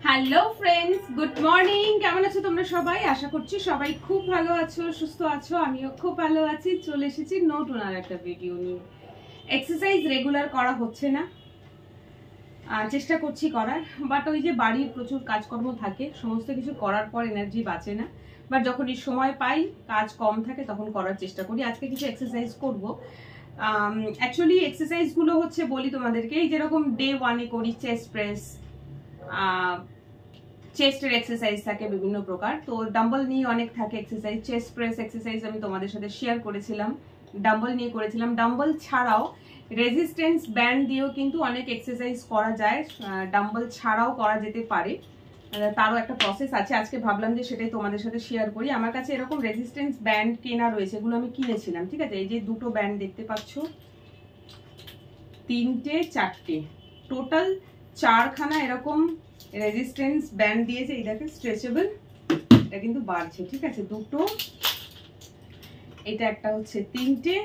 Hello friends, good morning. কেমন আছো তোমরা সবাই? আশা করছি সবাই খুব ভালো আছো, সুস্থ আছো। আমিও খুব ভালো আছি। চলে এসেছি নতুন আর একটা ভিডিও নিয়ে। এক্সারসাইজ রেগুলার করা হচ্ছে না, চেষ্টা করছি করার, বাট ওই যে বাড়ির প্রচুর কাজকর্ম থাকে, সমস্ত কিছু করার পর এনার্জি বাঁচে না। বাট যখনই সময় পাই, কাজ কম থাকে, তখন করার চেষ্টা করি। আজকে কিছু এক্সারসাইজ করব। অ্যাকচুয়ালি এক্সারসাইজগুলো হচ্ছে বলি তোমাদেরকে, এই যেরকম ডে 1-এ করি চেস্ট প্রেস, চেস্টের এক্সারসাইজ থাকে বিভিন্ন প্রকার। তো ডাম্বল নিয়ে অনেক থাকে এক্সারসাইজ। চেস্ট প্রেস এক্সারসাইজ আমি তোমাদের সাথে শেয়ার করেছিলাম, ডাম্বল নিয়ে করেছিলাম। ডাম্বল ছাড়াও রেজিস্ট্যান্স ব্যান্ড দিয়েও কিন্তু অনেক এক্সারসাইজ করা যায়, ডাম্বল ছাড়াও করা যেতে পারে। তারও একটা প্রসেস আছে। আজকে ভাবলাম যে সেটাই তোমাদের সাথে শেয়ার করি। আমার কাছে এরকম রেজিস্ট্যান্স ব্যান্ড কেনা রয়েছে, এগুলো আমি কিনেছিলাম, ঠিক আছে। এই যে দুটো ব্যান্ড দেখতে পাচ্ছ, 3টে 4টে, টোটাল 4খানা এরকম রেজিস্ট্যান্স ব্যান্ড দিয়েছে। এই দেখে স্ট্রেচেবল, এটা কিন্তু বাড়ছে, ঠিক আছে। দুটো, এটা একটা হচ্ছে 3টে,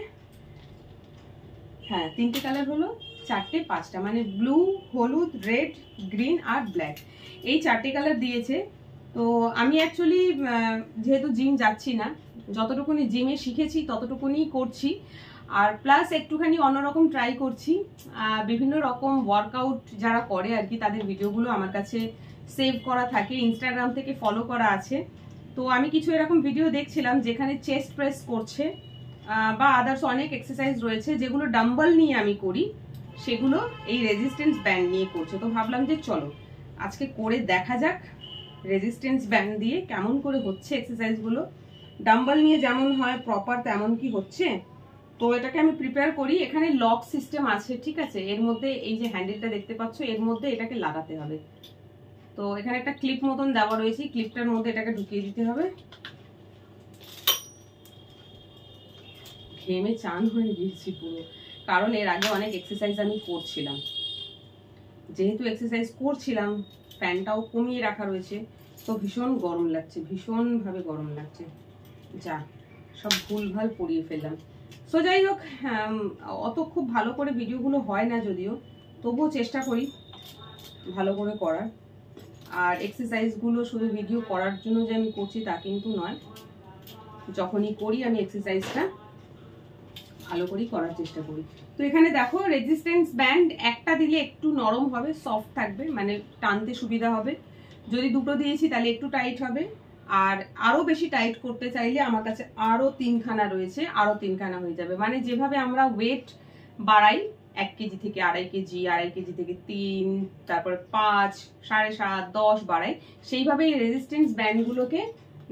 হ্যাঁ 3টে কালার হলো, 4টে 5টা, মানে ব্লু, হলুদ, রেড, গ্রিন আর ব্ল্যাক, এই 4টে কালার দিয়েছে। তো আমি অ্যাকচুয়ালি যেহেতু জিম যাচ্ছি না, যতটুকুনি জিমে শিখেছি ততটুকুনি করছি। আর প্লাস একটুখানি অন্যরকম ট্রাই করছি। বিভিন্ন রকম ওয়ার্কআউট যারা করে আর কি, তাদের ভিডিওগুলো আমার কাছে সেভ করা থাকে, ইনস্টাগ্রাম থেকে ফলো করা আছে। তো আমি কিছু এরকম ভিডিও দেখছিলাম যেখানে চেস্ট প্রেস করছে, বা আদার্স অনেক এক্সারসাইজ রয়েছে যেগুলো ডাম্বল নিয়ে আমি করি, সেগুলো এই রেজিস্ট্যান্স ব্যান্ড নিয়ে করছে। তো ভাবলাম যে চলো আজকে করে দেখা যাক রেজিস্ট্যান্স ব্যান্ড দিয়ে কেমন করে হচ্ছে এক্সারসাইজগুলো। ডাম্বল নিয়ে যেমন হয় প্রপার তেমন কি হচ্ছে, তো এটাকে আমি প্রিপেয়ার করি। এখানে লক সিস্টেম আছে, ঠিক আছে। এর মধ্যে এই যে হ্যান্ডেলটা দেখতে পাচ্ছ, এর মধ্যে এটাকে লাগাতে হবে। তো এখানে একটা ক্লিপ মতন দেওয়া রয়েছে, ক্লিপটার মধ্যে এটাকে ঢুকিয়ে দিতে হবে। ঘেমে চান হয়ে গিয়েছি পুরো, কারণ এর আগে অনেক এক্সারসাইজ আমি করছিলাম। যেহেতু এক্সারসাইজ করছিলাম, ফ্যানটাও কমিয়ে রাখা রয়েছে, তো ভীষণ গরম লাগছে, ভীষণভাবে গরম লাগছে। যা সব ভুলভাল পরিয়ে ফেললাম। সো যাই হোক, অত খুব ভালো করে ভিডিওগুলো হয় না যদিও, তবুও চেষ্টা করি ভালো করে করার। আর এক্সারসাইজগুলো শুধু ভিডিও করার জন্য যে আমি করছি তা কিন্তু নয়, যখনই করি আমি এক্সারসাইজটা ভালো করেই করার চেষ্টা করি। তো এখানে দেখো রেজিস্ট্যান্স ব্যান্ড একটা দিলে একটু নরম হবে, সফট থাকবে, মানে টানতে সুবিধা হবে। যদি দুটো দিয়েছি তাহলে একটু টাইট হবে। আর আরো বেশি টাইট করতে চাইলে আমার কাছে আরো 3খানা রয়েছে, আরো 3খানা হয়ে যাবে। মানে যেভাবে আমরা ওয়েট বাড়াই 1 কেজি থেকে 2.5 কেজি, 2.5 কেজি থেকে 3, তারপরে 5, 7.5, 10 বাড়াই, সেইভাবেই রেজিস্ট্যান্স ব্যান্ডগুলোকে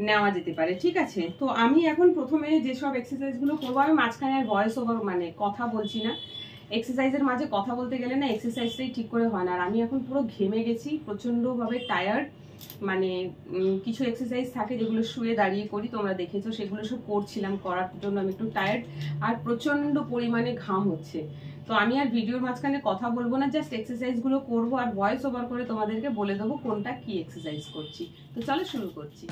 নেওয়া যেতে পারে, ঠিক আছে। তো আমি এখন প্রথমে যেসব এক্সারসাইজগুলো করবো, আমি মাঝখানে আর ভয়েস ওভার মানে কথা বলছি না। এক্সারসাইজের মাঝে কথা বলতে গেলে না এক্সারসাইজটাই ঠিক করে হয় না। আর আমি এখন পুরো ঘেমে গেছি, প্রচন্ডভাবে টায়ার্ড। মানে কিছু এক্সারসাইজ থাকে যেগুলো শুয়ে দাঁড়িয়ে করি, তোমরা দেখেছো, সেগুলো সব করছিলাম, করার জন্য আমি একটু টায়ার্ড, আর প্রচন্ড পরিমাণে ঘাম হচ্ছে। তো আমি আর ভিডিওর মাঝখানে কথা বলবো না, জাস্ট এক্সারসাইজগুলো করবো আর ভয়েস ওভার করে তোমাদেরকে বলে দেবো কোনটা কি এক্সারসাইজ করছি। তো চলো শুরু করছি।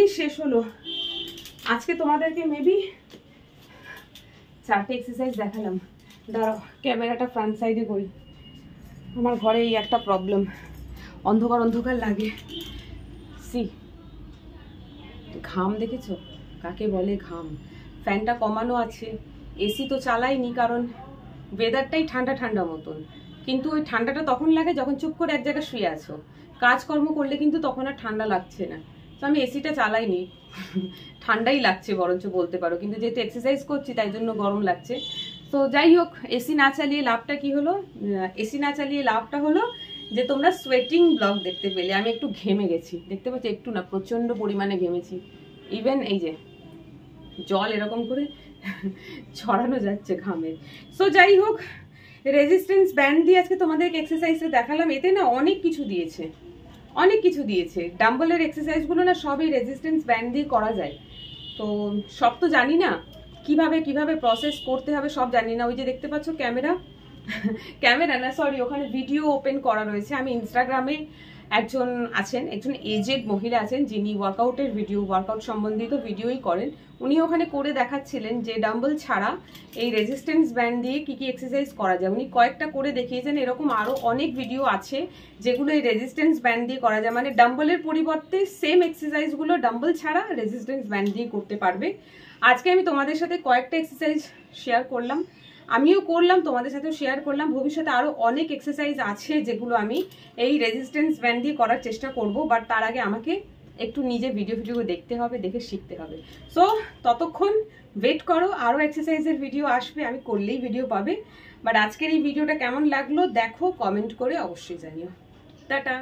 ফাইনালি শেষ হলো। আজকে তোমাদেরকে মেবি 4টে এক্সারসাইজ দেখালাম। দাঁড়াও ক্যামেরাটা ফ্রন্ট সাইডে করি। আমার ঘরে এই একটা প্রবলেম, অন্ধকার অন্ধকার লাগে। সি ঘাম দেখেছো কাকে বলে ঘাম। ফ্যানটা কমানো আছে, এসি তো চালাইনি কারণ ওয়েদারটাই ঠান্ডা ঠান্ডা মতন, কিন্তু ওই ঠান্ডাটা তখন লাগে যখন চুপ করে এক জায়গায় শুয়ে আছো। কাজকর্ম করলে কিন্তু তখন আর ঠান্ডা লাগছে না, তো আমি এসিটা চালাইনি। ঠান্ডাই লাগছে বরঞ্চ বলতে পারো, কিন্তু যেহেতু এক্সারসাইজ করছি তাই জন্য গরম লাগছে। তো যাই হোক, এসি না চালিয়ে লাভটা কি হলো? এসি না চালিয়ে লাভটা হলো যে তোমরা সোয়েটিং ব্লগ দেখতে পেলে। আমি একটু ঘেমে গেছি, দেখতে পাচ্ছি, একটু না প্রচন্ড পরিমাণে ঘেমেছি। ইভেন এই যে জল এরকম করে ছড়ানো যাচ্ছে ঘামে। সো যাই হোক, রেজিস্ট্যান্স ব্যান্ড দিয়ে আজকে তোমাদেরকে এক্সারসাইজে দেখালাম। এতে না অনেক কিছু দিয়েছে, অনেক কিছু দিয়েছে। ডাম্বলের এক্সারসাইজগুলো না সবই রেজিস্ট্যান্স ব্যান্ড দিয়ে করা যায়। তো সব তো জানি না, কিভাবে কিভাবে প্রসেস করতে হবে সব জানি না। ওই যে দেখতে পাচ্ছ ক্যামেরা না সরি, ওখানে ভিডিও ওপেন করা রয়েছে। আমি ইনস্টাগ্রামে একজন এজেড মহিলা আছেন যিনি ওয়ার্কআউট সম্বন্ধিত ভিডিওই করেন। উনি ওখানে করে দেখাচ্ছিলেন যে ডাম্বল ছাড়া এই রেজিস্ট্যান্স ব্যান্ড দিয়ে কি কি এক্সারসাইজ করা যায়। উনি কয়েকটা করে দেখিয়েছেন। এরকম আরো অনেক ভিডিও আছে যেগুলো এই রেজিস্ট্যান্স ব্যান্ড দিয়ে করা যায়, মানে ডাম্বলের পরিবর্তে সেম এক্সারসাইজগুলো ডাম্বল ছাড়া রেজিস্ট্যান্স ব্যান্ড দিয়ে করতে পারবে। আজকে আমি তোমাদের সাথে কয়েকটা এক্সারসাইজ শেয়ার করলাম, আমিও করলাম, তোমাদের সাথেও শেয়ার করলাম। ভবিষ্যতে আরো অনেক এক্সারসাইজ আছে যেগুলো আমি এই রেজিস্ট্যান্স ব্যান্ড দিয়ে করার চেষ্টা করব, বাট তার আগে আমাকে একটু নিজে ভিডিও দেখতে হবে, দেখে শিখতে হবে। সো ততক্ষণ ওয়েট করো, আরো এক্সারসাইজের ভিডিও আসবে, আমি করলেই ভিডিও পাবে। বাট আজকের এই ভিডিওটা কেমন লাগলো দেখো, কমেন্ট করে অবশ্যই জানিও। টাটা।